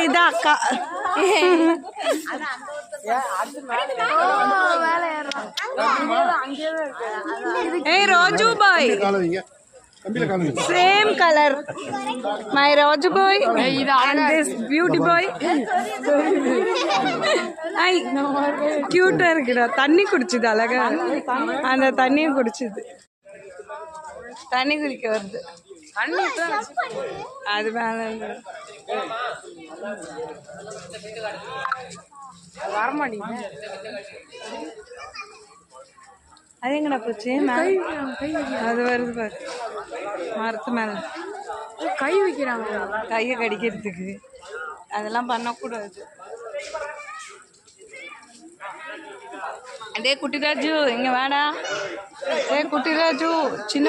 இதான் அக்கா. ஏய் ரோஜு பாய், same color. My Roju boy and this beauty boy. ஐ கியூட்டா இருக்குடா. தண்ணி குடிச்சுது அழகா. அந்த தண்ணியை குடிச்சுது. தண்ணி குடிக்க வருது. அது மேல வரமாட்டீங்க. அது எங்கடா போச்சு? அது வருது பாரு மரத்து மேல. கை வைக்கிறாங்க, கையை கடிக்கிறதுக்கு. அதெல்லாம் பண்ணக்கூடாது. அதே குட்டிராஜு இங்க வேடா. குட்டிராஜு சின்ன